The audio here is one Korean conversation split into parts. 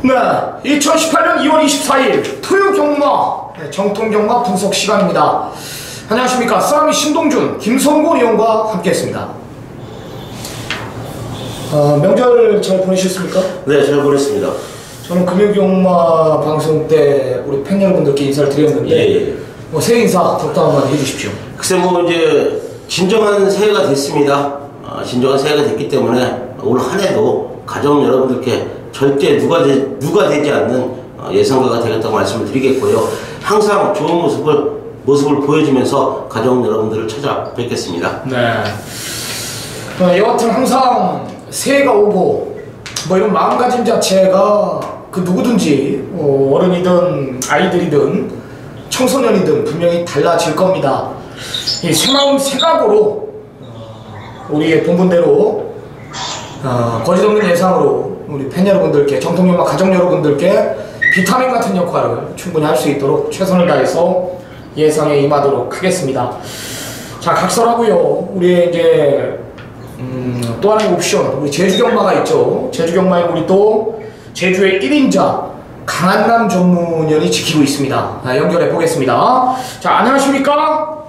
네, 2018년 2월 24일 토요경마 정통경마 분석 시간입니다. 안녕하십니까. 싸움이 신동준, 김성곤 의원과 함께했습니다. 명절 잘 보내셨습니까? 네, 잘 보냈습니다. 저는 금요경마 방송 때 우리 팬 여러분들께 인사를 드렸는데 뭐 새해 인사 덕담 한마디 해주십시오. 글쎄 뭐 이제 진정한 새해가 됐습니다. 진정한 새해가 됐기 때문에 올 한 해도 가정 여러분들께 절대 누가 되지 않는 예상가가 되겠다고 말씀을 드리겠고요. 항상 좋은 모습을 보여주면서 가정 여러분들을 찾아뵙겠습니다. 네. 여하튼 항상 새해가 오고 뭐 이런 마음가짐 자체가 그 누구든지 어른이든 아이들이든 청소년이든 분명히 달라질 겁니다. 이 새마음 새각오로 우리의 본분대로 거짓없는 예상으로 우리 팬 여러분들께, 정통경마 가정 여러분들께 비타민 같은 역할을 충분히 할 수 있도록 최선을 다해서 예상에 임하도록 하겠습니다. 자, 각설하고요. 우리 이제 또 하나의 옵션, 우리 제주경마가 있죠. 제주경마에 우리 또 제주의 1인자 강한남 전문위원이 지키고 있습니다. 연결해 보겠습니다. 자, 안녕하십니까?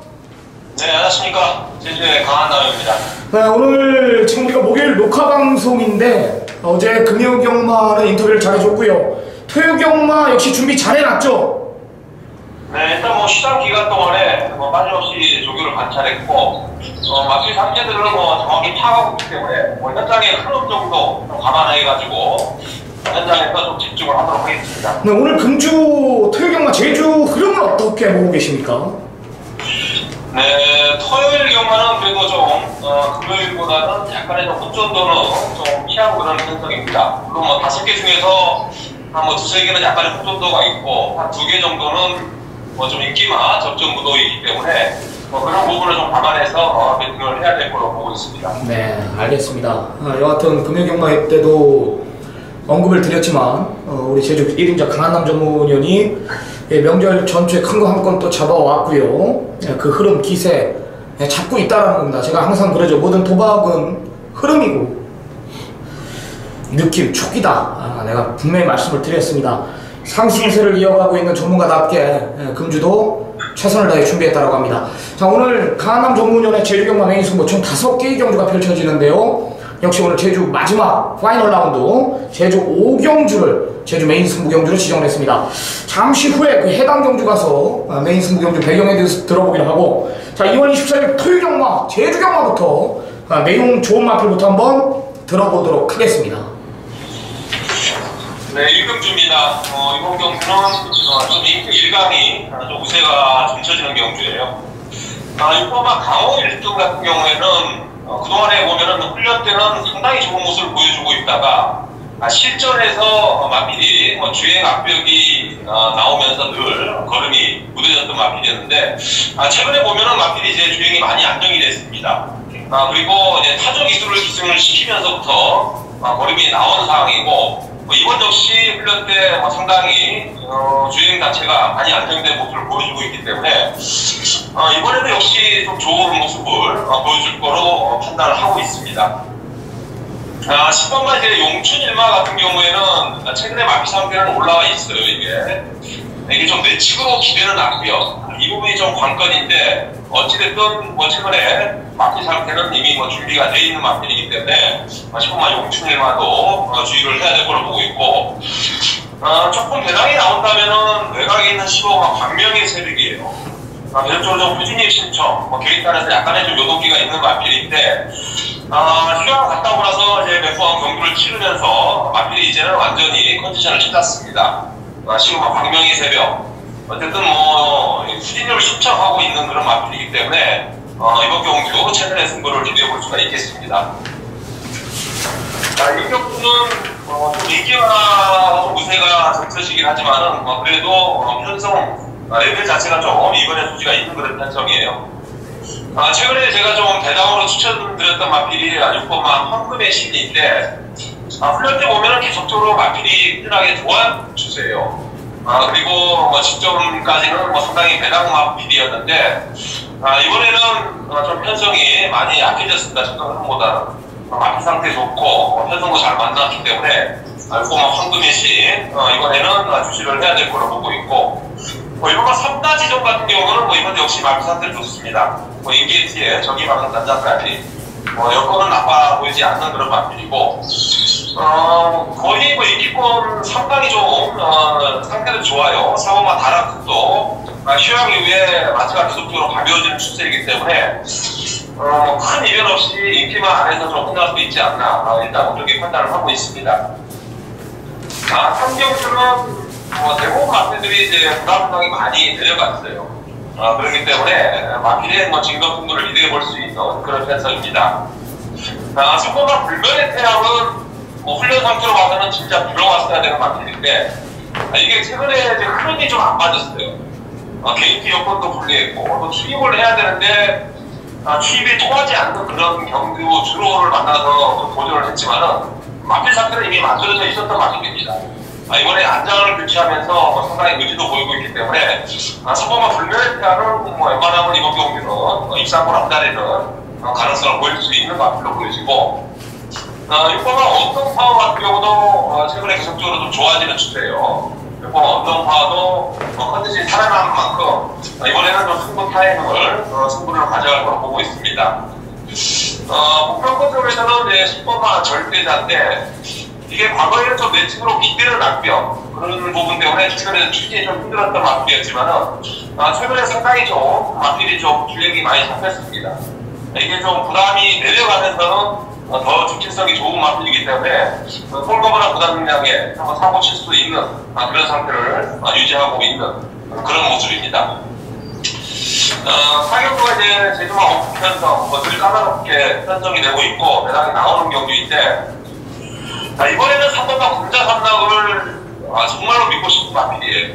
네, 안녕하십니까. 제주의 강한남입니다. 네, 오늘 지금 우리가 목요일 녹화 방송인데 어제 금요경마는 인터뷰를 잘해줬고요. 토요경마 역시 준비 잘해놨죠? 네, 일단 뭐 시장 기간 동안에 빠짐없이 조교를 관찰했고 마피 상태들을 정확히 파악하고 있기 때문에 현장의 흐름 정도 좀 감안해가지고 현장에서 좀 집중을 하도록 하겠습니다. 네, 오늘 금주 토요경마 제주 흐름을 어떻게 보고 계십니까? 네, 토요일 경마는 그래도 좀 금요일보다는 약간의 좀 혼돈도는 좀 피하고 그러는 편성입니다. 물론 뭐 5개 중에서 한 뭐 2~3개는 약간의 혼돈도가 있고 한 2개 정도는 뭐 좀 인기마 접전 무도이기 때문에 그런 부분을 좀 감안해서 배팅을 해야 될 걸로 보고 있습니다. 네, 알겠습니다. 여하튼 금요경마 때도 언급을 드렸지만 우리 제주 1인자 강한남 전문위원이 명절 전주에 큰 거 한 건 또 잡아왔고요. 그 흐름, 기세 잡고 있다는 겁니다. 제가 항상 그러죠. 모든 도박은 흐름이고 느낌, 촉이다. 내가 분명히 말씀을 드렸습니다. 상승세를 이어가고 있는 전문가답게 금주도 최선을 다해 준비했다고 합니다. 자, 오늘 강한남 전문위원의 제주경마 메인 승부 총 5개의 경주가 펼쳐지는데요. 역시 오늘 제주 마지막 파이널 라운드 제주 5경주를 제주 메인 승부 경주로 지정을 했습니다. 잠시 후에 그 해당 경주 가서 메인 승부 경주 배경에 대해서 들어보기로 하고, 자, 2월 24일 토요경마 제주경마부터 내용 좋은 마필부터 한번 들어보도록 하겠습니다. 네, 1경주입니다. 이번 경주는 좀 일강이 좀 우세가 점쳐지는 경주예요. 이번 강호 1등 같은 경우에는 그동안에 보면은 훈련 때는 상당히 좋은 모습을 보여주고 있다가 실전에서 마필이 주행 압력이 나오면서 늘 걸음이 무뎌졌던 마필이었는데 최근에 보면은 마필이 이제 주행이 많이 안정이 됐습니다. 그리고 이제 타조 기술을 기승을 시키면서부터 걸음이 나온 상황이고 이번 역시 훈련 때 상당히 주행 자체가 많이 안정된 모습을 보여주고 있기 때문에 이번에도 역시 좀 좋은 모습을 보여줄 거로 판단을 하고 있습니다. 10번만 이제 용춘일마 같은 경우에는 최근에 마피 상태는 올라와 있어요. 이게 좀 내측으로 기대는 않고요. 이 부분이 좀 관건인데 어찌됐든 최근에 마피 상태는 이미 준비가 되어 있는 마필이기 때문에 10번만 용춘일마도 주의를 해야 될 걸로 보고 있고 조금 배당이 나온다면은 외곽에 있는 15가 광명의 세력이에요. 전적으로 좀 후진입 신청, 계획단에서 약간의 좀 요동기가 있는 마필인데 휴양 갔다 오고 나서 이제 매포항 경주를 치르면서 마필이 이제는 완전히 컨디션을 찾았습니다. 지금 광명의 새벽 어쨌든 후진입을 신청하고 있는 그런 마필이기 때문에 이번 경주 최선의 승부를 기대해 볼 수가 있겠습니다. 이 경주는 좀 인기와 우세가 점쳐지긴 하지만은 그래도 편성 레벨 자체가 좀 이번에 소지가 있는 그런 편성이에요. 최근에 제가 좀 배당으로 추천드렸던 마필이 6번만 황금의 신인데 훈련 때 보면은 계속적으로 마필이 꾸준하게 좋아하는 추세예요. 그리고 직전까지는 상당히 배당 마필이었는데 이번에는 좀 편성이 많이 약해졌습니다. 첫날보다는 마필 상태 좋고 편성도 잘 만났기 때문에 알코마 황금의 신 이번에는 주시를 해야 될 거로 보고 있고, 이번에 3다 지점 같은 경우는 이번 역시 마피 상태를 좋습니다. 인게이트에 적이 막은 단자까지 여건은 나빠 보이지 않는 그런 마필이고, 거의 인기권 상당히 좀 상태도 좋아요. 사고마 다라크도 휴양 이후에 마트가 계속적으로 가벼워지는 추세이기 때문에 큰 이변 없이 인기만 안에서 좀 끝날 수 있지 않나 일단 그렇게 판단을 하고 있습니다. 삼경주는 대부분 마필들이 이제 부담성이 많이 내려갔어요. 그렇기 때문에 마필의 진검 승부를 기대해 볼 수 있는 그런 편성입니다. 3번만 불면의 태양은 훈련 상태로 봐서는 진짜 들어왔어야 되는 마필인데, 이게 최근에 이제 흐름이 좀 안 맞았어요. 개인기 여건도 불리했고, 또 투입을 해야 되는데, 투입이 통하지 않는 그런 경주 주로를 만나서 도전을 했지만은, 마필 상태는 이미 만들어져 있었던 마필입니다. 이번에 안장을 교체하면서 상당히 의지도 보이고 있기 때문에, 3번만 불면의 태양은 웬만하면 이번 경기는 입상권 앞다리는 가능성을 보일 수 있는 마필로 보여지고, 6번은 언덕파워 같은 경우도 최근에 계속적으로 좀 좋아지는 추세예요. 6번 언덕파워도 컨디션이 살아나는 만큼 이번에는 좀 승부 타이밍을 승부를 가져갈 거로 보고 있습니다. 목표 컨트롤에서는 10번만 절대자인데, 이게 과거에는 좀 매칭으로 기대를 낭비한 그런 부분 때문에 최근에 추진이 좀 힘들었던 마필이었지만은 최근에 상당히 좀 마필이 좀 기력이 많이 잡혔습니다. 이게 좀 부담이 내려가면서는 더 중체성이 좋은 마필이기 때문에 폴거버나 부담 능력에 한번 사고 칠 수 있는 그런 상태를 유지하고 있는 그런 모습입니다. 사격부가 이제 제주마 오프 편성, 늘 까다롭게 편성이 되고 있고 매당이 나오는 경주인데, 이번에는 3번과 군자 삼락을 정말로 믿고 싶은 마필이에요.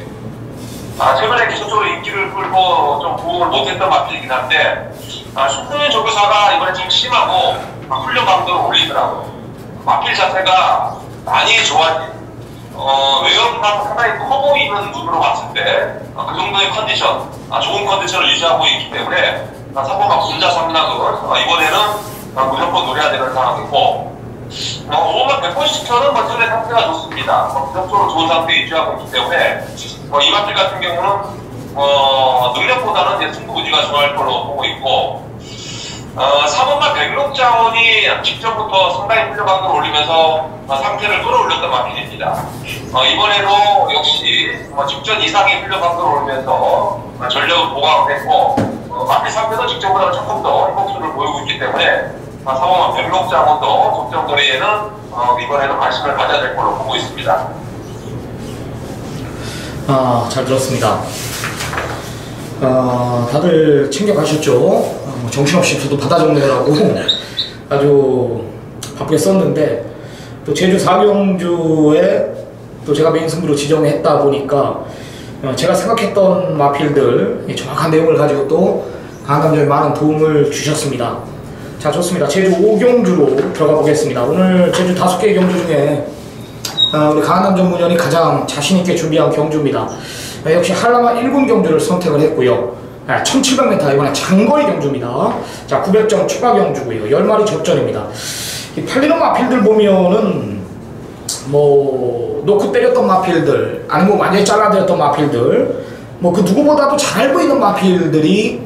최근에 계속적으로 인기를 끌고 좀 부응을 못했던 마필이긴 한데, 신동현 조교사가 이번에 작심하고 훈련 강도를 올리더라고요. 마필 자체가 많이 좋아진, 외형상 상당히 커 보이는 눈으로 봤을 때, 그 정도의 컨디션, 좋은 컨디션을 유지하고 있기 때문에, 3번과 군자 삼락을 이번에는 무조건 노려야 되는 상황이고, 5번 100%는 전의 상태가 좋습니다. 기본적으로 좋은 상태에 유지하고 있기 때문에, 이 마필 같은 경우는, 능력보다는 이제 승부 의지가 좋아할 걸로 보고 있고, 4번만 백록자원이 직전부터 상당히 훈련 강도를 올리면서 상태를 끌어올렸던 마필입니다. 이번에도 역시 직전 이상의 훈련 강도를 올리면서 전력을 보강을 했고, 마필 상태도 직전보다는 조금 더 회복수를 보이고 있기 때문에 4번만 백록자원도 적정 거리에는 이번에는 관심을 가져야 될 걸로 보고 있습니다. 잘 들었습니다. 다들 챙겨가셨죠? 정신없이 저도 받아 적느라고 아주 바쁘게 썼는데, 또 제주 4경주에 또 제가 메인 승부로 지정했다 보니까 제가 생각했던 마필들 정확한 내용을 가지고 또 강남점에 많은 도움을 주셨습니다. 자, 좋습니다. 제주 5경주로 들어가 보겠습니다. 오늘 제주 5개의 경주 중에 우리 강남점 문연이 가장 자신있게 준비한 경주입니다. 역시 한라마 1군 경주를 선택을 했고요. 1700m 이번에 장거리 경주입니다. 자, 900점 추가 경주고요. 10마리 접전입니다. 이 팔리는 마필들 보면은 놓고 때렸던 마필들, 아니면 완전히 잘라드렸던 마필들, 그 누구보다도 잘 보이는 마필들이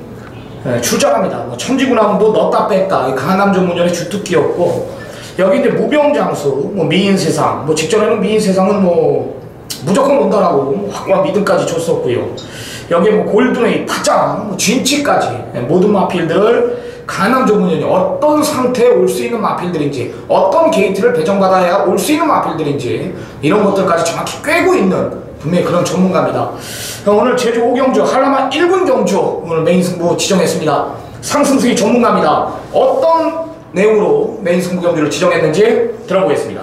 출전합니다. 천지군함도 넣었다 뺐다 강남점 문연의 주특기였고, 여기 이제 무병장수, 미인세상, 직전에는 미인세상은 무조건 온다라고 확고한 믿음까지 줬었고요. 여기에 골든웨이, 파장, 진치까지 모든 마필들을 강남점 문연이 어떤 상태에 올 수 있는 마필들인지, 어떤 게이트를 배정받아야 올 수 있는 마필들인지, 이런 것들까지 정확히 꿰고 있는 분명히 그런 전문가입니다. 오늘 제주 5경주 한라마 1군 경주 오늘 메인 승부 지정했습니다. 상승수위 전문가입니다. 어떤 내용으로 메인 승부 경주를 지정했는지 들어보겠습니다.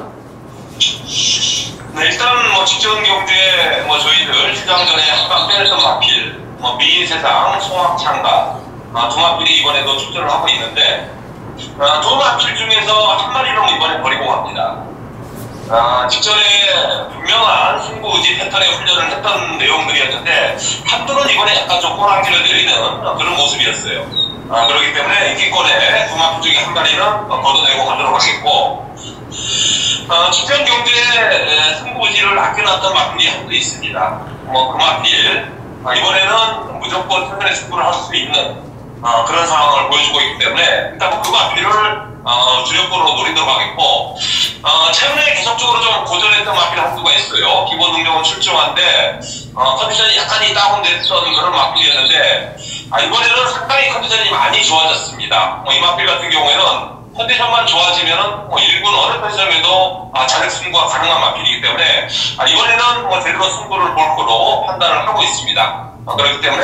일단 직전 경주에 저희들 시장 전에 한방 빼냈던 마필, 미인세상, 송악창가 두 마필이 이번에도 출전을 하고 있는데, 두 마필 중에서 한 마리는 이번에 버리고 갑니다. 직전에 분명한 승부 의지 패턴의 훈련을 했던 내용들이었는데, 한두는 이번에 약간 좀 꼬랑지를 내리는 그런 모습이었어요. 그렇기 때문에 인기권에 두 마필 중에 한 마리는 걷어내고 가도록 하겠고, 주변 경주에 승부지를 아껴놨던 마필이 한도 있습니다. 그 마필 이번에는 무조건 최선의 승부를 할 수 있는 그런 상황을 보여주고 있기 때문에 일단 그 마필을 주력으로 노리도록 하겠고, 최근에 계속적으로 좀 고전했던 마필 한두가 있어요. 기본 능력은 출중한데 컨디션이 약간이 다운됐던 그런 마필이었는데 이번에는 상당히 컨디션이 많이 좋아졌습니다. 이 마필 같은 경우에는 컨디션만 좋아지면은 1군 어느 편성에도 자력 승부가 가능한 마필이기 때문에 이번에는 제대로 승부를 볼 거로 판단을 하고 있습니다. 그렇기 때문에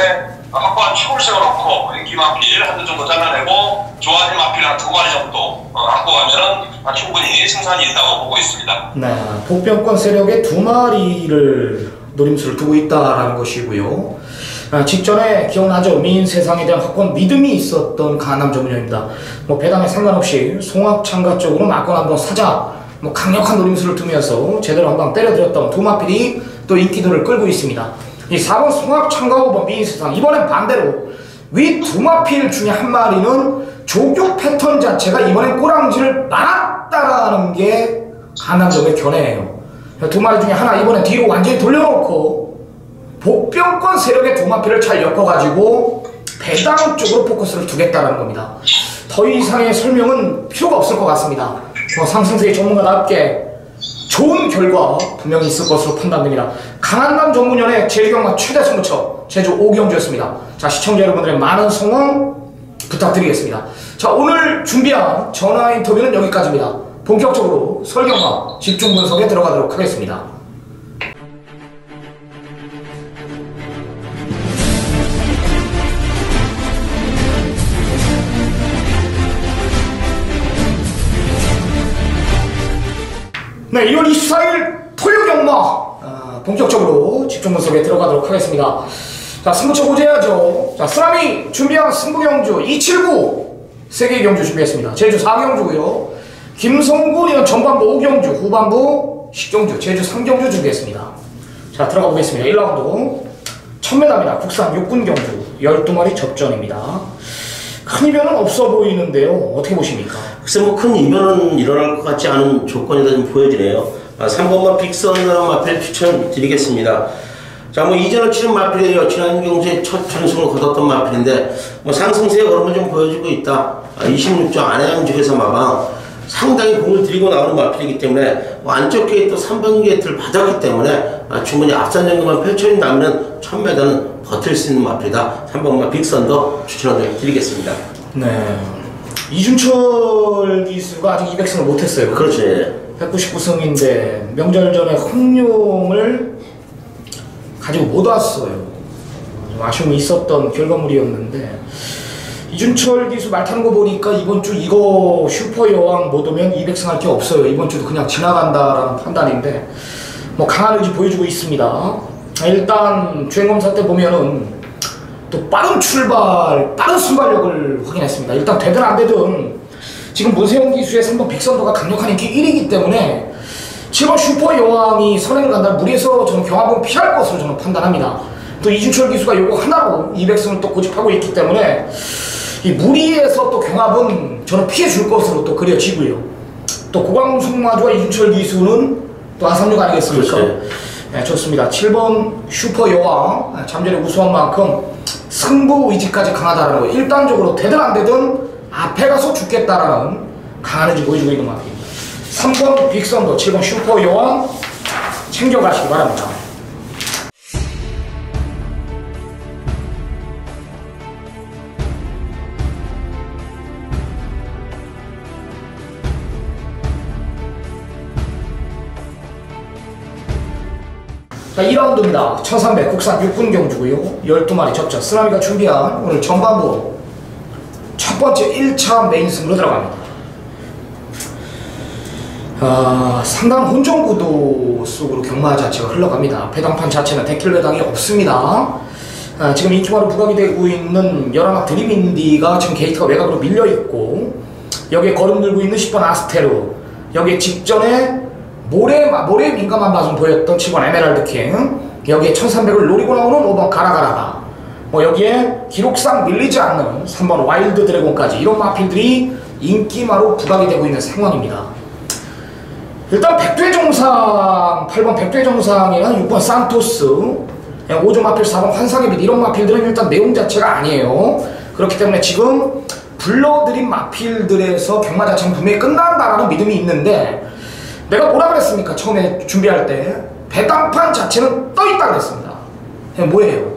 확고한 킥을 세워놓고 인기 마필 한두 정도 잘라내고 좋아진 마필 한 2마리 정도 갖고 가면은 충분히 승산이 있다고 보고 있습니다. 네, 복병권 세력의 2마리를 노림수를 두고 있다라는 것이고요. 직전에 기억나죠? 미인 세상에 대한 확고한 믿음이 있었던 강남 전문형입니다. 배당에 상관없이 송악 참가 쪽으로 맞건 한번 사자, 강력한 노림수를 두면서 제대로 한방 때려들었던 2마필이 또 인기도를 끌고 있습니다. 이 4번 송악 참가 5번 미인 세상, 이번엔 반대로 위 2마필 중에 한 마리는 조교 패턴 자체가 이번엔 꼬랑지를 말았다라는 게 강남점의 견해예요. 2마리 중에 하나 이번엔 뒤로 완전히 돌려놓고 복병권 세력의 2마필을 잘 엮어가지고 배당 쪽으로 포커스를 두겠다는 겁니다. 더 이상의 설명은 필요가 없을 것 같습니다. 상승세의 전문가답게 좋은 결과 분명히 있을 것으로 판단됩니다. 강한남 전문연의 제주경마 최대 승부처 제주 5경주였습니다. 자, 시청자 여러분들의 많은 성원 부탁드리겠습니다. 자, 오늘 준비한 전화 인터뷰는 여기까지입니다. 본격적으로 설경마 집중 분석에 들어가도록 하겠습니다. 네, 2월 24일 토요경마 본격적으로 집중 분석에 들어가도록 하겠습니다. 자, 승부처 고제해야죠. 자, 쓰라미 준비한 승부경주 279 3개의 경주 준비했습니다. 제주 4경주고요. 김성군이는 전반부 5경주, 후반부 10경주, 제주 3경주 준비했습니다. 자, 들어가 보겠습니다. 1라운드 1000m입니다. 국산 육군 경주 12마리 접전입니다. 큰 이변은 없어 보이는데요. 어떻게 보십니까? 글쎄 큰 이변은 일어날 것 같지 않은 조건이 좀 보여지네요. 3번만 빅선이라는 마필 추천드리겠습니다. 자, 이전에 치른 마필이에요. 지난 경주에 첫 준승을 거뒀던 마필인데 상승세의 걸음을 좀 보여주고 있다. 26조 안해안쪽에서 마방 상당히 공을 들이고 나오는 마필이기 때문에 안쪽 게이트 3번 게이트를 받았기 때문에 충분히 앞선 정도만 펼쳐진다면 1000m는 버틸 수 있는 마필이다. 3번만 빅선도 추천을 드리겠습니다. 네, 이준철 기수가 아직 200승을 못했어요. 그렇지. 199승인데 명절 전에 흥룡을 가지고 못 왔어요. 좀 아쉬움이 있었던 결과물이었는데 이준철 기수 말 타는 거 보니까 이번 주 이거 슈퍼 여왕 못 오면 200승 할 게 없어요. 이번 주도 그냥 지나간다라는 판단인데 강한 의지 보여주고 있습니다. 일단 주행검사 때 보면은 또 빠른 출발, 빠른 순발력을 확인했습니다. 일단 되든 안 되든 지금 문세영 기수의 3번 빅선도가 강력한 인기 1위이기 때문에 7번 슈퍼 여왕이 선행을 간다면 무리해서 저는 경합은 피할 것으로 저는 판단합니다. 또 이준철 기수가 요거 하나로 200승을 또 고집하고 있기 때문에 이 무리해서 또 경합은 저는 피해 줄 것으로 또 그려지고요. 또 고광숙마주와 이준철 기수는 또 한3육 아니겠습니까? 네, 좋습니다. 7번 슈퍼 여왕 잠전에 우수한 만큼 승부 의지까지 강하다는 거. 일단적으로 되든 안 되든 앞에 가서 죽겠다라는 강한 의지 보여주고 있는 마필입니다. 3번 빅선도 7번 슈퍼 여왕 챙겨가시기 바랍니다. 자, 2라운드입니다. 1300 국산 육군 경주고요. 12마리 접전. 쓰나미가 준비한 오늘 전반부 첫 번째 1차 메인 승부로 들어갑니다. 상당 혼전 구도 속으로 경마 자체가 흘러갑니다. 배당판 자체는 데킬 배당이 없습니다. 지금 인기마로 부각이 되고 있는 열하나 드림인디가 지금 게이트가 외곽으로 밀려있고 여기에 걸음 들고 있는 10번 아스테르, 여기에 직전에 모래에 민감한 맛은 보였던 7번 에메랄드 킹, 여기에 1300을 노리고 나오는 5번 가라가라가, 여기에 기록상 밀리지 않는 3번 와일드 드래곤까지 이런 마필들이 인기마로 부각이 되고 있는 상황입니다. 일단 백두의정상 8번 백두의정상이나 6번 산토스 5조 마필 4번 환상의 빛 이런 마필들은 일단 내용 자체가 아니에요. 그렇기 때문에 지금 불러드린 마필들에서 경마 자체는 분명히 끝난다라는 믿음이 있는데 내가 뭐라 그랬습니까? 처음에 준비할 때 배당판 자체는 떠있다 그랬습니다. 뭐예요?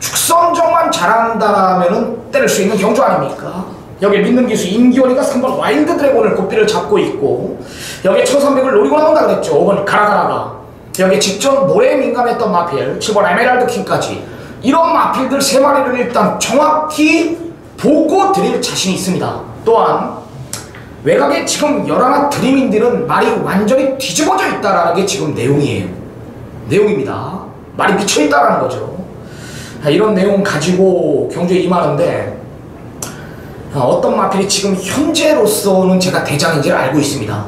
축선정만 잘한다라면은 때릴 수 있는 경주 아닙니까? 여기 믿는 기수 임기원이가 3번 와일드 드래곤을 고삐를 잡고 있고 여기에 1300을 노리고 나온다 그랬죠. 5번 가라가라가 여기 직전 모래에 민감했던 마필 7번 에메랄드 킹까지 이런 마필들 3마리를 일단 정확히 보고 드릴 자신이 있습니다. 또한 외곽에 지금 11 드림인들은 말이 완전히 뒤집어져 있다라는 게 지금 내용입니다. 말이 미쳐 있다라는 거죠. 이런 내용 가지고 경주에 임하는데 어떤 마필이 지금 현재로서는 제가 대장인지를 알고 있습니다.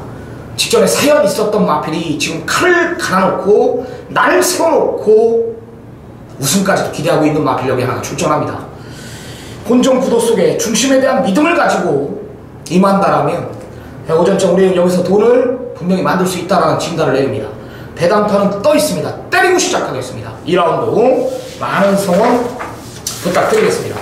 직전에 사연 있었던 마필이 지금 칼을 갈아놓고 날을 세워놓고 우승까지도 기대하고 있는 마필력이 하나 출전합니다. 본전 구도 속에 중심에 대한 믿음을 가지고 임한다라면 오전쯤 우리는 여기서 돈을 분명히 만들 수 있다라는 진단을 내립니다. 배당판은 떠 있습니다. 때리고 시작하겠습니다. 2라운드 많은 성원 부탁드리겠습니다.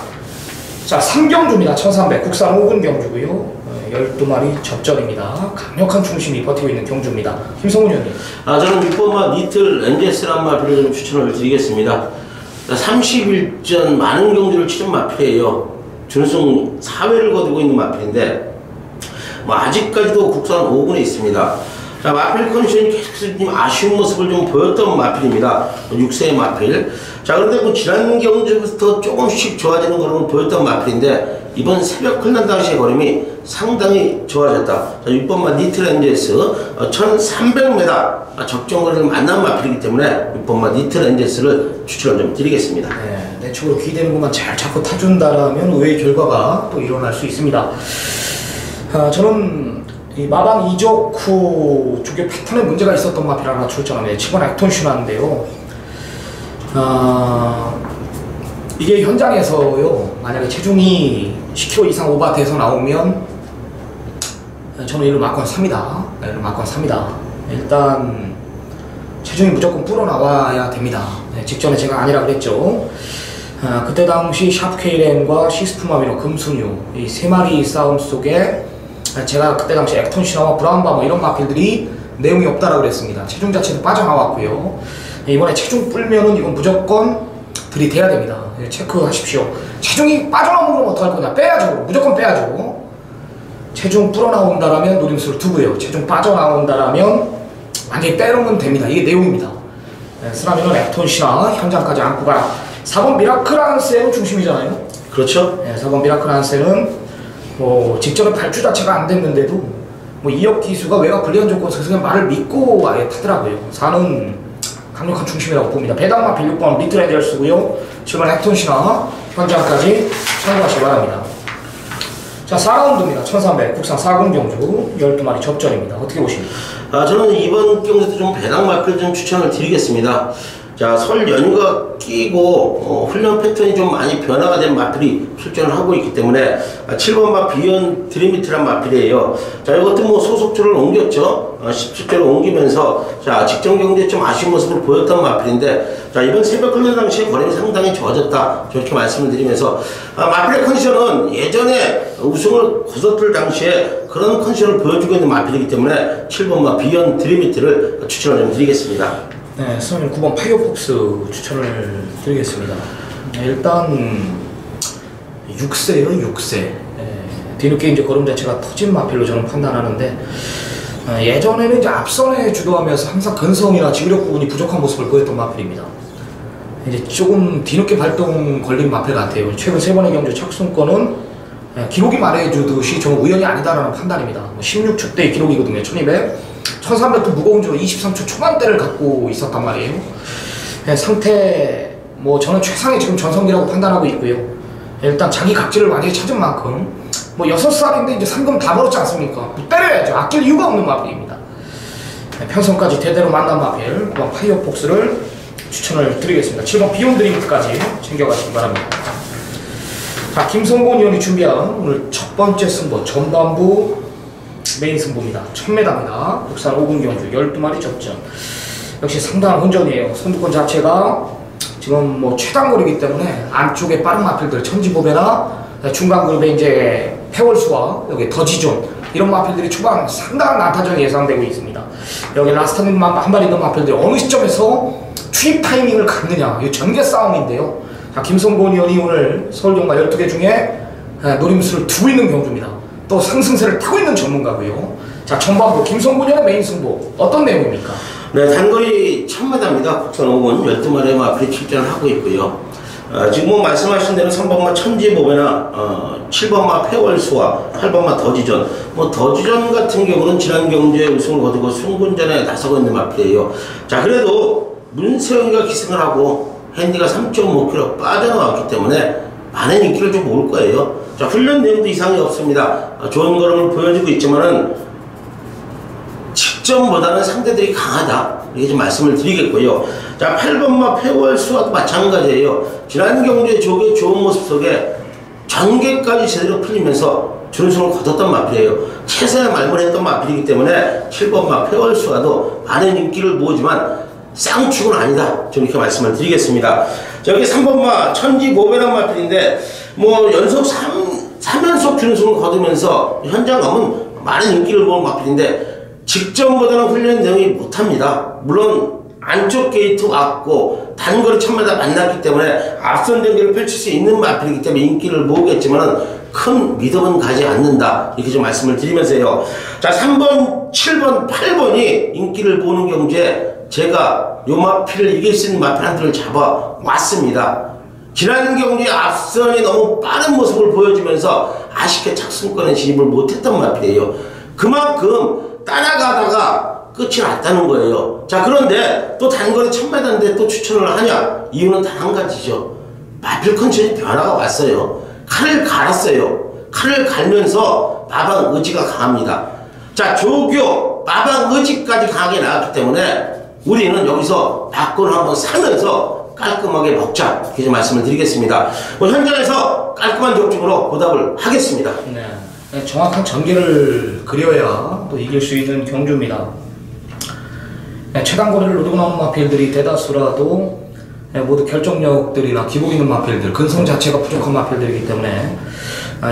자, 3경주입니다. 1300 국산 5군 경주고요. 12마리 접전입니다. 강력한 중심이 버티고 있는 경주입니다. 김성훈 의원님. 저는 6번마 니틀 엔제스란 마필을 좀 추천을 드리겠습니다. 30일전 많은 경주를 치른 마필이에요. 준우승 4회를 거두고 있는 마필인데 아직까지도 국산 5군에 있습니다. 자, 마필 컨디션이 계속해서 좀 아쉬운 모습을 좀 보였던 마필입니다. 6세의 마필. 자, 그런데 지난 경주부터 조금씩 좋아지는 걸음을 보였던 마필인데 이번 새벽 흘난 당시의 걸음이 상당히 좋아졌다. 자, 6번마 니틀 엔젤스 1300m 적정거리를 만난 마필이기 때문에 6번마 니틀 엔젤스를 추천을 좀 드리겠습니다. 네, 내쪽으로 기대는 것만 잘 잡고 타준다라면 의외의 결과가 또 일어날 수 있습니다. 저는 이 마방 이적후 쪽에 패턴에 문제가 있었던 마필 하나 출전합니다. 7번 액톤 슈나인데요. 이게 현장에서요, 만약에 체중이 10kg 이상 오버돼서 나오면 저는 이를 막건 삽니다. 이를 막건 삽니다. 일단 체중이 무조건 불어나와야 됩니다. 직전에 제가 아니라 그랬죠. 그때 당시 샤프케이렌과 시스프마미노 금순유 이 3마리 싸움 속에 제가 그때 당시 액톤 시나와 브라운바 뭐 이런 마필들이 내용이 없다라고 그랬습니다. 체중 자체도 빠져나왔고요. 이번에 체중 불면은 이건 무조건 들이대야 됩니다. 체크하십시오. 체중이 빠져나오면 어떡할 거냐? 빼야죠. 무조건 빼야죠. 체중 불어나온다라면 노림수를 두고요. 체중 빠져나온다라면 완전히 빼놓으면 됩니다. 이게 내용입니다. 쓰라미는 액톤 시나 현장까지 안고 가라. 4번 미라클 안셀은 중심이잖아요. 그렇죠. 4번 미라클 안셀은 직전에 발주 자체가 안 됐는데도 이역 기수가 외곽 불리한 조건에서 그냥 말을 믿고 아예 타더라고요. 4는 강력한 중심이라고 봅니다. 배당마 필 6번 리틀 엔젤스고요. 7번 액톤 시나 현장까지 참고하시기 바랍니다. 자, 4라운드입니다. 1300 국산 4군 경주 12마리 접전입니다. 어떻게 보십니까? 저는 이번 경주도 좀 배당 마필 좀 추천을 드리겠습니다. 자, 설 연휴가 끼고 훈련 패턴이 좀 많이 변화가 된 마필이 출전을 하고 있기 때문에 7번마 비욘 드림이트란 마필이에요. 자, 이것도 소속주를 옮겼죠. 17조를 옮기면서 자, 직전 경기에 좀 아쉬운 모습을 보였던 마필인데 자, 이번 새벽 훈련 당시에 거림이 상당히 좋아졌다. 저렇게 말씀을 드리면서 마필의 컨디션은 예전에 우승을 거뒀을 당시에 그런 컨디션을 보여주고 있는 마필이기 때문에 7번마 비욘 드림이트를 추천을 좀 드리겠습니다. 네, 수원님 9번 파이어폭스 추천을 드리겠습니다. 일단 6세요, 6세. 뒤늦게 이제 걸음 자체가 터진 마필로 저는 판단하는데 예전에는 이제 앞선에 주도하면서 항상 근성이나 지구력 부분이 부족한 모습을 보였던 마필입니다. 이제 조금 뒤늦게 발동 걸린 마필 같아요. 최근 3번의 경주 착순권은 기록이 말해주듯이 저는 우연이 아니다라는 판단입니다. 16초대의 기록이거든요. 1200. 1300도 무거운 주로 23초 초반대를 갖고 있었단 말이에요. 상태 저는 최상의 지금 전성기라고 판단하고 있고요. 일단 자기 각질을 완전히 찾은 만큼 6살인데 이제 상금 다 벌었지 않습니까? 때려야죠. 아낄 이유가 없는 마필입니다. 편성까지 대대로 만난 마필 9번 파이어폭스를 추천을 드리겠습니다. 7번 비욘 드림까지 챙겨가시기 바랍니다. 자, 김성곤 의원이 준비한 오늘 첫 번째 승부 전반부 메인 승부입니다. 1000m입니다. 국산 5군 경주 12마리 접전. 역시 상당한 혼전이에요. 선두권 자체가 지금 뭐 최단거리이기 때문에 안쪽에 빠른 마필들 천지보배나 중간 그룹에 이제 페월수와 여기 더지존 이런 마필들이 초반 상당한 난타전이 예상되고 있습니다. 여기 라스트 한 마리 있는 마필들이 어느 시점에서 투입 타이밍을 갖느냐, 이 전개 싸움인데요. 자, 김성곤 의원이 오늘 서울경마 12개 중에 노림수를 두고 있는 경주입니다. 또 상승세를 타고 있는 전문가고요. 자, 전반부 김성곤 의원의 메인 승부 어떤 내용입니까? 네, 단거리 1000m입니다. 국산 5군 12마리의 마필이 출전을 하고 있고요. 지금 뭐 말씀하신 대로 3번마 천지보배나 7번마 페월수와 8번마 더지전, 뭐 더지전 같은 경우는 지난 경주에 우승을 거두고 승군전에 나서고 있는 마필이에요. 자, 그래도 문세영이가 기승을 하고 핸디가 3.5kg 빠져나왔기 때문에 많은 인기를 좀 모을 거예요. 자, 훈련 내용도 이상이 없습니다. 좋은 걸음을 보여주고 있지만은 직전보다는 상대들이 강하다, 이렇게 좀 말씀을 드리겠고요. 자, 8번마 페월수와도 마찬가지예요. 지난 경주의 조기의 좋은 모습 속에 전개까지 제대로 풀리면서 준우승을 거뒀던 마필이에요. 최선의 말문을 했던 마필이기 때문에 7번마 페월수와도 많은 인기를 모으지만 쌍축은 아니다, 좀 이렇게 말씀을 드리겠습니다. 저기 3번마 천지보배란 마필인데 뭐 연속 3연속 준우승을 거두면서 현장 가면 많은 인기를 모은 마필인데 직전보다는 훈련 내용이 못합니다. 물론 안쪽 게이트 왔고 단거리 1000m 만났기 때문에 앞선 경기를 펼칠 수 있는 마필이기 때문에 인기를 모으겠지만 큰 믿음은 가지 않는다, 이렇게 좀 말씀을 드리면서요. 자, 3번, 7번, 8번이 인기를 모으는 경주에 제가 요 마필을 이길 수 있는 마필 한 들을 잡아왔습니다. 지난 경주에 앞선이 너무 빠른 모습을 보여주면서 아쉽게 착순권에 진입을 못했던 마필이에요. 그만큼 따라가다가 끝이 났다는 거예요. 자, 그런데 또 단거리 1000m인데 또 추천을 하냐? 이유는 단 한 가지죠. 마필 컨디션이 변화가 왔어요. 칼을 갈았어요. 칼을 갈면서 마방 의지가 강합니다. 자, 조교 마방 의지까지 강하게 나왔기 때문에 우리는 여기서 막고를 한번 사면서 깔끔하게 먹자, 이렇게 말씀을 드리겠습니다. 현장에서 깔끔한 격중으로 보답을 하겠습니다. 네, 정확한 전개를 그려야 또 이길 수 있는 경주입니다. 네, 최단거리를 노리고 나오는 마필들이 대다수라도 모두 결정력들이나 기복 있는 마필들, 근성 자체가 부족한 마필들이기 때문에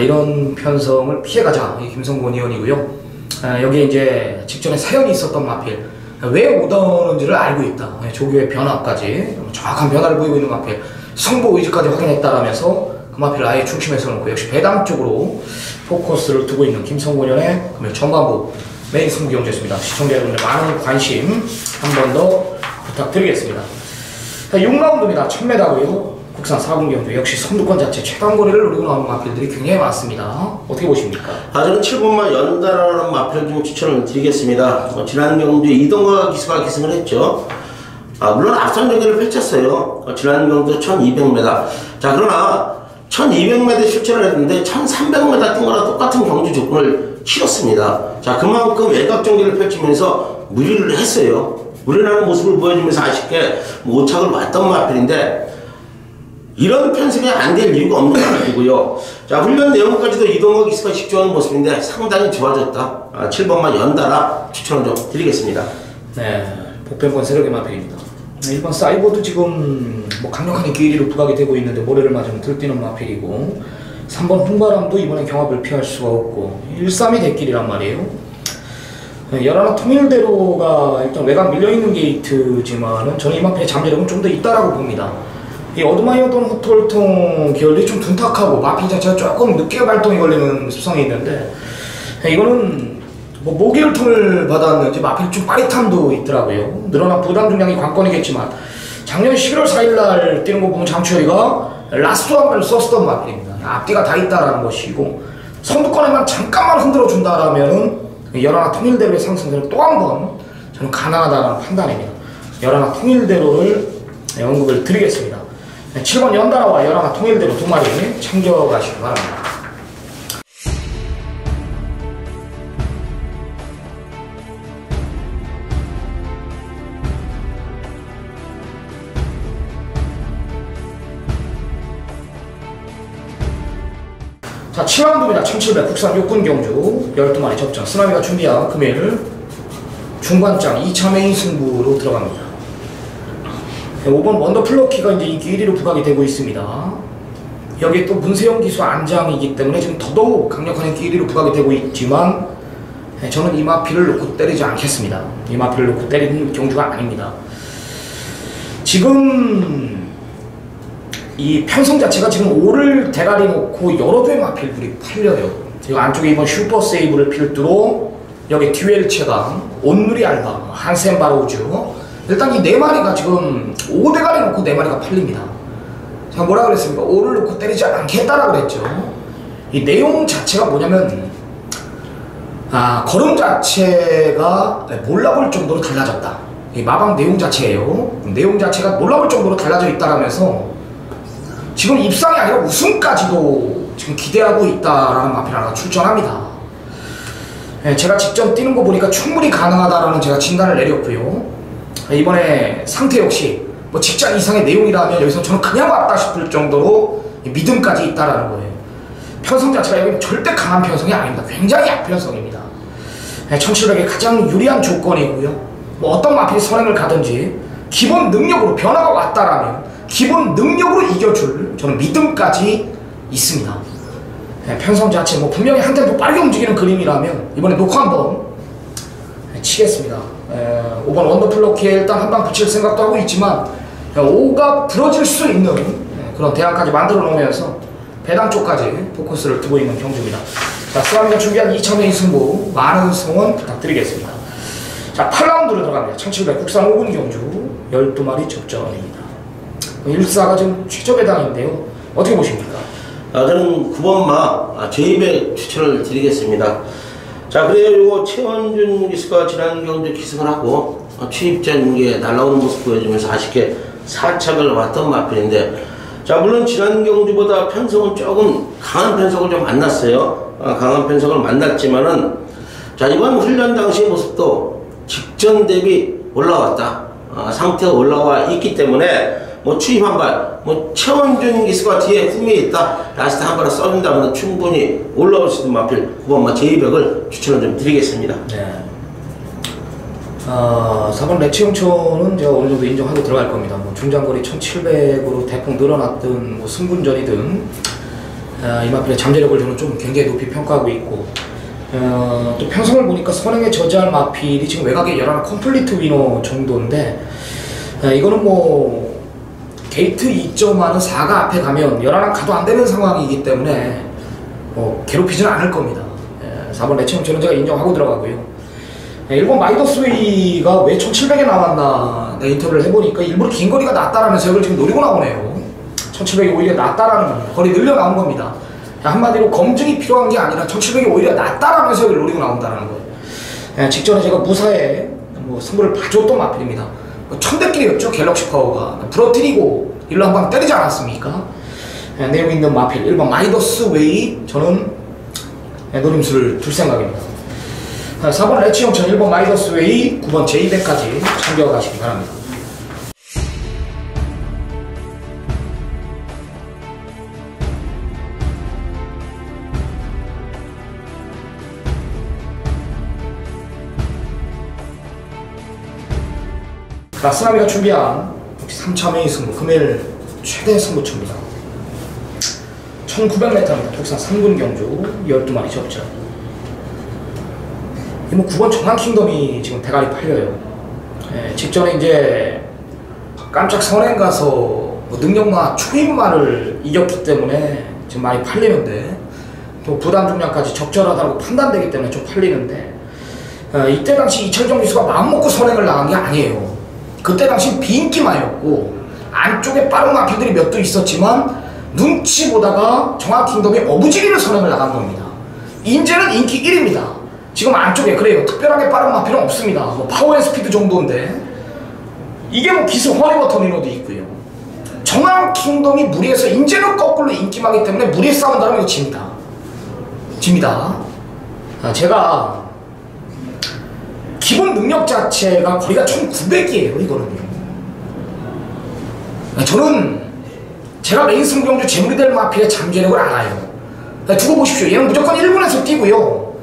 이런 편성을 피해가자, 이 김성곤 의원이고요. 여기에 이제 직전에 사연이 있었던 마필, 왜 오더는지를 알고 있다, 조교의 변화까지 정확한 변화를 보이고 있는 마필, 성보 의지까지 확인했다라면서 그 마필을 아예 중심에서 놓고 역시 배당 쪽으로 포커스를 두고 있는 김성곤 의원의 금요일 전반부 메인 승부 경주였습니다. 시청자 여러분들 많은 관심 한 번 더 부탁드리겠습니다. 자, 6라운드입니다. 1000m고요. 국산 4군 경주 역시 선두권 자체 최단거리를 노리고 나오는 마필들이 굉장히 많습니다. 어떻게 보십니까? 저는 7번마 연달아라는 마필을 좀 추천을 드리겠습니다. 지난 경주에 이동화 기수가 기승을 했죠. 물론 앞선 경기를 펼쳤어요. 지난 경주 1200m. 자, 그러나 1200m 출전을 했는데 1300m 뛴 거랑 똑같은 경주 조건을 치렀습니다. 자, 그만큼 외곽 경기를 펼치면서 무리를 했어요. 무리하는 모습을 보여주면서 아쉽게 오착을 왔던 마필인데 이런 편승이 안 될 이유가 없는 마필이고요. 자, 훈련 내용까지도 이동화 기수가 집중하는 모습인데 상당히 좋아졌다. 7번만 연달아 추천을 좀 드리겠습니다. 네, 복변권 세력의 마필입니다. 일반 사이버도 지금 뭐 강력한 인기 1위로 부각이 되고 있는데 모래를 맞으면 들뛰는 마필이고, 3번 홍바람도 이번에 경합을 피할 수가 없고 1-3이 대길이란 말이에요. 열하나 통일대로가 일단 외곽 밀려있는 게이트지만은 저는 이 마필의 잠재력은 좀 더 있다라고 봅니다. 이 어드마이어돈 호톨통 계열이 좀 둔탁하고 마필 자체가 조금 늦게 발동이 걸리는 습성이 있는데, 이거는 뭐 모기혈통을 받았는지 마필 좀 빠릿함도 있더라고요. 늘어난 부담 중량이 관건이겠지만 작년 11월 4일날 뛰는 거 보면 장추열이가 라스트 한 발을 썼던 마필입니다. 앞뒤가 다 있다라는 것이고, 선두권에만 잠깐만 흔들어 준다라면은 열하나 통일대로의 상승세는 또 한 번 저는 가능하다는 판단입니다. 열하나 통일대로를 언급을 드리겠습니다. 7번 연달아와 열하나 통일대로 두 마리 챙겨가시기 바랍니다. 자, 7라운드입니다. 1700 국산 육군 경주 12마리 접전. 쓰나미가 준비한 금일 중반장 2차 메인 승부로 들어갑니다. 5번 원더플러키가 이제 인기 1위로 부각이 되고 있습니다. 여기에 또 문세영 기수 안장이기 때문에 지금 더더욱 강력한 인기 1위로 부각이 되고 있지만 저는 이 마피를 놓고 때리지 않겠습니다. 이 마피를 놓고 때리는 경주가 아닙니다. 지금 이 편성 자체가 지금 5를 대가리 놓고 여러 개의 마필들이 팔려요. 지금 안쪽에 이번 슈퍼 세이브를 필두로 여기 듀엘 체감, 온누리 알바, 한센 바로우즈, 일단 이 4마리가 지금 5대가리 놓고 4마리가 팔립니다. 제가 뭐라 그랬습니까? 5를 놓고 때리지 않겠다라 그랬죠. 이 내용 자체가 뭐냐면 걸음 자체가 몰라볼 정도로 달라졌다. 이 마방 내용 자체예요. 내용 자체가 몰라볼 정도로 달라져 있다라면서 지금 입상이 아니라 우승까지도 지금 기대하고 있다라는 마필 하나가 출전합니다. 제가 직접 뛰는 거 보니까 충분히 가능하다라는 제가 진단을 내렸고요. 이번에 상태 역시 뭐 직전 이상의 내용이라면 여기서 저는 그냥 왔다 싶을 정도로 믿음까지 있다라는 거예요. 편성 자체가 여기는 절대 강한 편성이 아닙니다. 굉장히 약편성입니다. 1700의 가장 유리한 조건이고요. 뭐 어떤 마필이 선행을 가든지 기본 능력으로 변화가 왔다라면 기본 능력으로 이겨줄 저는 믿음까지 있습니다. 편성 자체 뭐 분명히 한 템포 빠르게 움직이는 그림이라면 이번에 놓고 한번 치겠습니다. 5번 원더플러키에 일단 한 방 붙일 생각도 하고 있지만 5가 부러질 수 있는 그런 대안까지 만들어 놓으면서 배당 쪽까지 포커스를 두고 있는 경주입니다. 자, 쓰나미가 준비한 2차 메인 승부 많은 성원 부탁드리겠습니다. 자, 8라운드로 들어갑니다. 1700 국산 5군 경주 12마리 접전입니다. 1사가 지금 최저 배당인데요. 어떻게 보십니까? 저는 9번마 제200 추천을 드리겠습니다. 자, 그래요. 요거 최원준 기수가 지난 경주 기승을 하고 취입전에 날라오는 모습 보여주면서 아쉽게 4착을 왔던 마필인데, 자, 물론 지난 경주보다 편성은 조금 강한 편성을 좀 만났어요. 강한 편성을 만났지만은, 자, 이번 훈련 당시의 모습도 직전 대비 올라왔다. 상태가 올라와 있기 때문에 뭐 추입 한 발, 뭐 최원준 기수가 뒤에 흠이 있다, 라스트 한 발을 써준다면 충분히 올라올 수 있는 마필 9번마 제200을 추천을 좀 드리겠습니다. 네. 4번 레치용초는 제가 어느 정도 인정하고 들어갈 겁니다. 뭐 중장거리 1700으로 대폭 늘어났던 뭐 승분전이든 이 마필의 잠재력을 저는 좀 굉장히 높이 평가하고 있고, 또 편성을 보니까 선행에 저지할 마필이 지금 외곽에 11 컴플리트 위너 정도인데, 이거는 뭐 게이트 2.1은 4가 앞에 가면 11 가도 안 되는 상황이기 때문에 뭐 괴롭히지는 않을 겁니다. 4번 레치용초는 제가 인정하고 들어가고요. 1번 마이더스웨이가 왜 1700에 나왔나 인터뷰를 해보니까 일부러 긴 거리가 낫다라면서 이걸 지금 노리고 나오네요. 1700이 오히려 낫다라는 거리 늘려 나온 겁니다. 한마디로 검증이 필요한 게 아니라 1700이 오히려 낫다라면서 이걸 노리고 나온다는 거예요. 직전에 제가 무사에 뭐 승부를 봐줬던 마필입니다. 천대끼리였죠. 갤럭시 파워가 부러뜨리고 일로 한 방 때리지 않았습니까? 내용 있는 마필 1번 마이더스웨이 저는 노림수를 둘 생각입니다. 4번 레치용천, 1번 마이더스웨이, 9번 제200까지 참겨가시기 바랍니다. 자, 쓰나미가 준비한 3차 메인 승부, 금일 최대 승부처입니다. 1900m입니다. 독산 3군 경주 12마리 접전. 뭐 9번 정한킹덤이 지금 대가리 팔려요. 직전에 이제 깜짝 선행 가서 뭐 능력마 초입마를 이겼기 때문에 지금 많이 팔리는데, 또 부담 중량까지 적절하다고 판단되기 때문에 좀 팔리는데, 이때 당시 이철정 기수가 마음먹고 선행을 나간 게 아니에요. 그때 당시 비인기마였고 안쪽에 빠른 마필들이 몇 도 있었지만 눈치 보다가 정한킹덤이 어부지리를 선행을 나간 겁니다. 인제는 인기 1위입니다. 지금 안쪽에 그래요. 특별하게 빠른 마필은 없습니다. 뭐 파워앤스피드 정도인데 이게 뭐 기수 허리버터 리노도 있고요. 정한킹덤이 무리해서 인제는 거꾸로 인기마기 때문에 무리해 싸운다면 이거 집니다. 집니다. 제가 기본 능력 자체가 거리가 1900이에요. 이거는요. 저는 제가 메인 승경주 재물이 될 마필의 잠재력을 알아요. 두고 보십시오. 얘는 무조건 1군에서 뛰고요.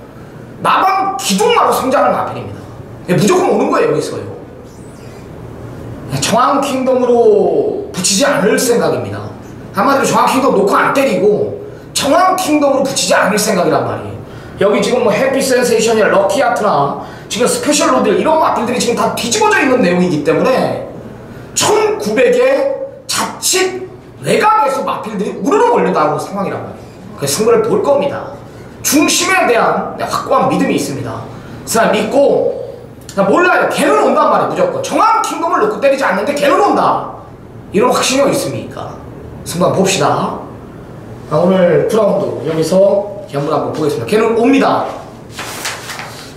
마방 기둥마로 성장할 마필입니다. 무조건 오는 거예요, 여기서요. 정황 킹덤으로 붙이지 않을 생각입니다. 한마디로 정황 킹덤 놓고 안 때리고 정황 킹덤으로 붙이지 않을 생각이란 말이에요. 여기 지금 뭐 해피 센세이션이나 럭키 아트나 지금 스페셜 로드 이런 마필들이 지금 다 뒤집어져 있는 내용이기 때문에 1900에 자칫 외곽에서 마필들이 우르르 몰려나오는 상황이란 말이에요. 그래서 승부를 볼 겁니다. 중심에 대한 확고한 믿음이 있습니다. 그 사람 믿고 몰라요. 걔는 온단 말이에요. 무조건 정황 킹덤을 놓고 때리지 않는데 걔는 온다. 이런 확신이 있습니까? 승부 한번 봅시다. 오늘 9라운드 여기서 경기 한번 보겠습니다. 걔는 옵니다.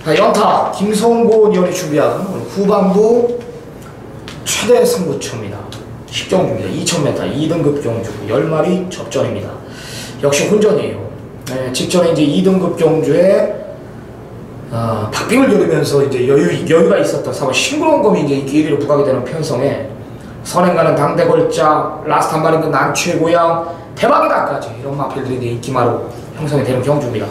연타 김성곤 위원이 준비한 후반부 최대 승부처입니다. 10경주입니다. 2000m 2등급 경주 10마리 접전입니다. 역시 혼전이에요. 네, 직전에 이제 2등급 경주에 박빙을 겨루면서 이제 여유가 있었던 사실 싱그러운 검이 이제 인기 1위로 부각이 되는 편성에 선행가는 당대걸작, 라스트 한 마리는 난 최고양, 대박이다까지 이런 마필들이 이제 인기마로 형성이 되는 경주입니다.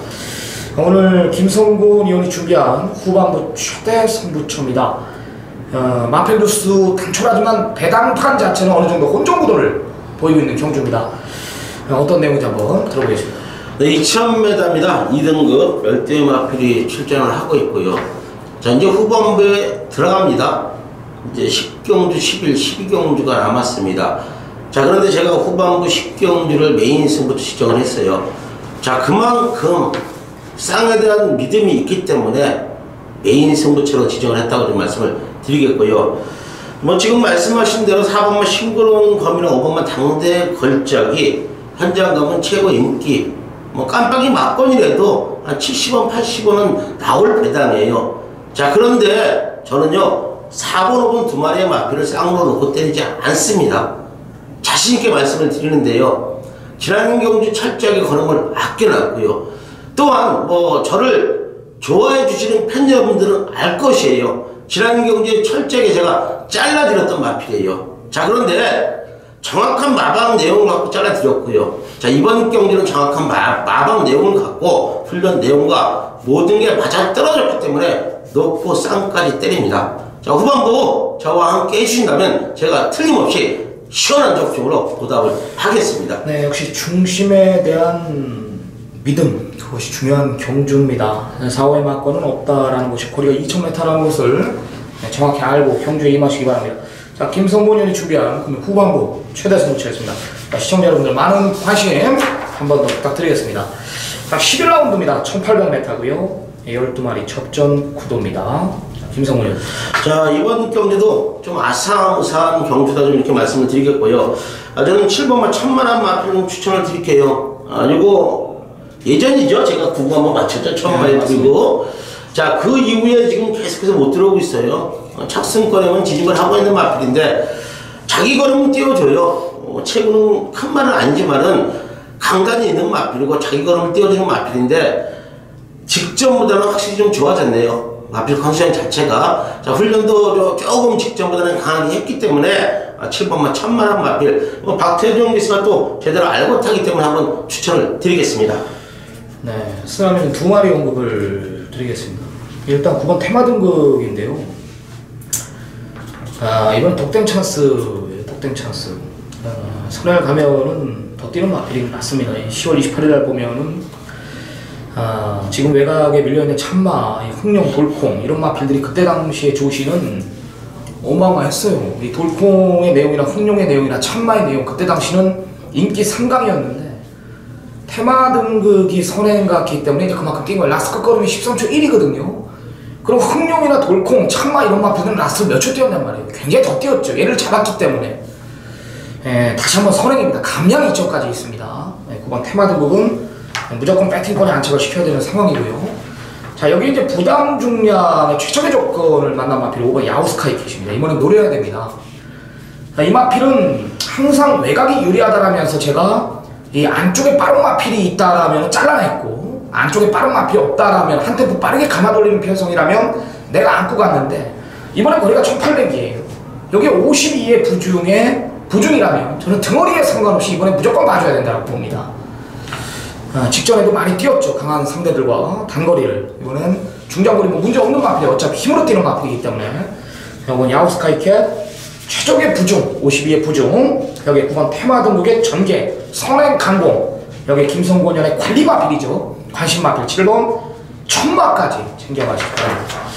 오늘 김성곤 위원이 준비한 후반부 최대 승부처입니다. 마필 루스 당초라지만 배당판 자체는 어느 정도 혼전 구도를 보이고 있는 경주입니다. 어떤 내용인지 한번 들어보겠습니다. 네, 2000m입니다. 2등급 열대 마필이 출전을 하고 있고요. 자, 이제 후반부에 들어갑니다. 이제 10경주, 11, 12경주가 남았습니다. 자, 그런데 제가 후반부 10경주를 메인 승부처 지정을 했어요. 자, 그만큼 쌍에 대한 믿음이 있기 때문에 메인 승부처로 지정을 했다고 좀 말씀을 드리겠고요. 뭐 지금 말씀하신 대로 4번만 싱그러운 검이랑 5번만 당대 걸작이 현장 가면 최고 인기, 뭐 깜빡이 막건이라도 한 70원, 80원은 나올 배당이에요. 자, 그런데 저는요 4번, 5번 두 마리의 마필을 쌍으로 놓고 때리지 않습니다. 자신있게 말씀을 드리는데요, 지난 경주 철저하게 거는 걸 아껴놨고요. 또한 뭐 저를 좋아해 주시는 팬 여러분들은 알 것이에요. 지난 경주에 철저하게 제가 잘라드렸던 마필이에요. 자, 그런데 정확한 마방 내용을 갖고 잘라드렸고요. 자, 이번 경기는 정확한 마방 내용을 갖고 훈련 내용과 모든 게 맞아 떨어졌기 때문에 놓고 쌍까지 때립니다. 자, 후반부 저와 함께 해주신다면 제가 틀림없이 시원한 적중으로 보답을 하겠습니다. 네, 역시 중심에 대한 믿음, 그것이 중요한 경주입니다. 4호의 막건은 없다라는 것이 고리가 2000m라는 것을 정확히 알고 경주에 임하시기 바랍니다. 자, 김성곤 위원이 준비한 후반부 최대 승부처였습니다. 시청자 여러분들 많은 관심 한 번 더 부탁드리겠습니다. 자, 11라운드입니다. 1800m고요. 12마리 접전 구도입니다. 김성곤 위원. 자, 이번 경기도 좀 아싸무사한 경주다 좀 이렇게 말씀을 드리겠고요. 저는 7번만 천만원 마필 추천을 드릴게요. 이거 예전이죠. 제가 9구 한번 맞췄죠. 천만원 드리고. 자, 그 이후에 지금 계속해서 못 들어오고 있어요. 착승권에만 지짐을 하고 있는 마필인데 자기 걸음은 띄워줘요. 최고는 큰 말은 아니지만은 강단이 있는 마필이고 자기 걸음을 띄워주는 마필인데 직전보다는 확실히 좀 좋아졌네요. 마필 컨디션 자체가. 자, 훈련도 조금 직전보다는 강하게 했기 때문에 7번만 천만원 마필, 박태종 기수가 또 제대로 알고 타기 때문에 한번 추천을 드리겠습니다. 네, 스나미는 두 마리 언급을 드리겠습니다. 일단 9번 테마 등급인데요. 이번 독땡 찬스예요. 독땡 찬스. 선행을 가면은 더 뛰는 마필이 맞습니다. 10월 28일 날 보면은 지금 외곽에 밀려있는 참마, 흥룡, 돌콩 이런 마필들이 그때 당시에 조시는 어마어마했어요. 이 돌콩의 내용이나 흥룡의 내용이나 참마의 내용 그때 당시는 인기 상강이었는데 테마 등급이 선행 같기 때문에 이제 그만큼 뛴 거예요. 라스트 걸음이 13초 1이거든요. 그럼 흥룡이나 돌콩, 참마 이런 마필들은 라스트 몇 초 뛰었단 말이에요. 굉장히 더 뛰었죠. 얘를 잡았기 때문에. 다시 한번 선행입니다. 감량 2점까지 있습니다. 9번 테마 등급은 무조건 배팅권에 안착을 시켜야 되는 상황이고요. 자, 여기 이제 부담 중량의 최적의 조건을 만난 마필 5번 야우스카이 캣입니다. 이번엔 노려야 됩니다. 자, 이 마필은 항상 외곽이 유리하다라면서 제가 이 안쪽에 빠른 마필이 있다라면 잘라냈고 안쪽에 빠른 마필이 없다라면 한 템포 빠르게 감아 돌리는 편성이라면 내가 안고 갔는데 이번에 거리가 1800이에요. 여기 52의 부중이라면 저는 등어리에 상관없이 이번에 무조건 봐줘야 된다고 봅니다. 직전에도 많이 뛰었죠. 강한 상대들과 단거리를. 이번엔 중장거리 뭐 문제 없는 마필이 어차피 힘으로 뛰는 마필이기 때문에. 이건 야우스카이캣 최적의 부중 52의 부중. 여기에 9번 테마 등극의 전개 선행 강공. 여기에 김성곤연의 관리 마필이죠. 관심 마필 7번 천마까지 챙겨가실 거예요.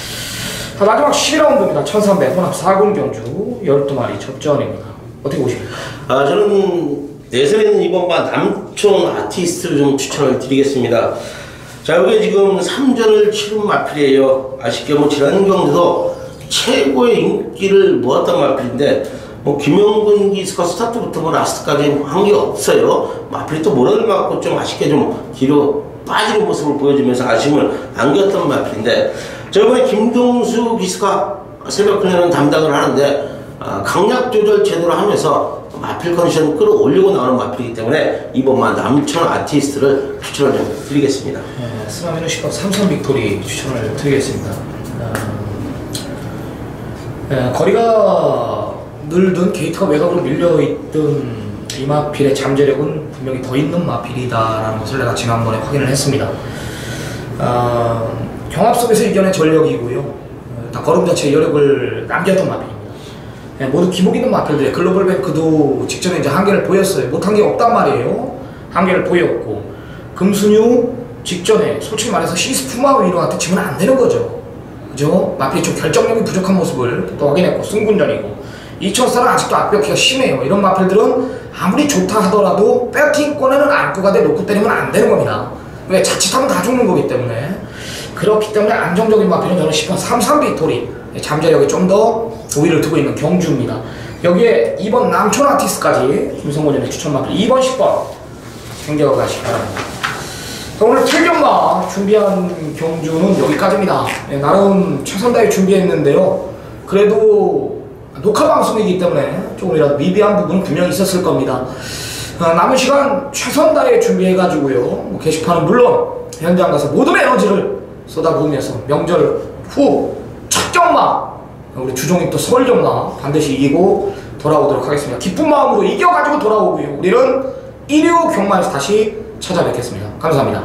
마지막 12라운드입니다. 1300 혼합 4군 경주 12마리 접전입니다. 어떻게 보십니까? 저는 내선에는 이번만 남촌 아티스트를 좀 추천을 드리겠습니다. 자, 여기 지금 3전을 치른 마필이에요. 아쉽게 뭐 지난 경주도 최고의 인기를 모았던 마필인데 뭐 김영근 기수가 스타트부터 뭐 라스트까지 한 게 없어요. 마필이 또 모래를 맞고 좀 아쉽게 좀 뒤로 빠지는 모습을 보여주면서 아쉬움을 안겼던 마필인데 저번에 김동수 기수가 새벽 훈련은 담당을 하는데 강약 조절 제대로 하면서 마필 컨디션 끌어올리고 나오는 마필이기 때문에 이번만 남촌 아티스트를 추천을 좀 드리겠습니다. 스마미노 10번 삼성 빅토리 추천을 드리겠습니다. 거리가 늘든 게이트가 외곽으로 밀려있던 이 마필의 잠재력은 분명히 더 있는 마필이다라는 것을 내가 지난번에 확인을 했습니다. 경합 속에서 이겨낸 전력이고요. 일단 걸음 자체의 여력을 남겼던 마필입니다. 모두 기복 있는 마필들의 글로벌 뱅크도 직전에 이제 한계를 보였어요. 못한 게 없단 말이에요. 한계를 보였고 금순유 직전에 솔직히 말해서 시스푸마 위로한테 지면 안 되는 거죠. 그죠? 마필이 좀 결정력이 부족한 모습을 또 확인했고 승군전이고 2000살은 아직도 압벽기가 심해요. 이런 마필들은 아무리 좋다 하더라도 백킹권에는 안고가 돼 놓고 때리면 안 되는 겁니다. 왜? 자칫하면 다 죽는 거기 때문에. 그렇기 때문에 안정적인 마필은 저는 10번 삼삼 빅토리 잠재력에 좀 더 우위를 두고 있는 경주입니다. 여기에 2번 남촌 아티스트까지 김성곤전의 추천 마필 2번 10번 챙겨가시기 바랍니다. 오늘 틀경마 준비한 경주는 여기까지입니다. 나름 최선 다해 준비했는데요. 그래도 녹화 방송이기 때문에 조금이라도 미비한 부분은 분명히 있었을 겁니다. 남은 시간 최선 다해 준비해가지고요. 뭐 게시판은 물론 현장 가서 모든 에너지를 쏟아부으면서 명절 후 첫 경마 우리 주종이 또 서울 경마 반드시 이기고 돌아오도록 하겠습니다. 기쁜 마음으로 이겨가지고 돌아오고요. 우리는 1.25 경마에서 다시 찾아뵙겠습니다. 감사합니다.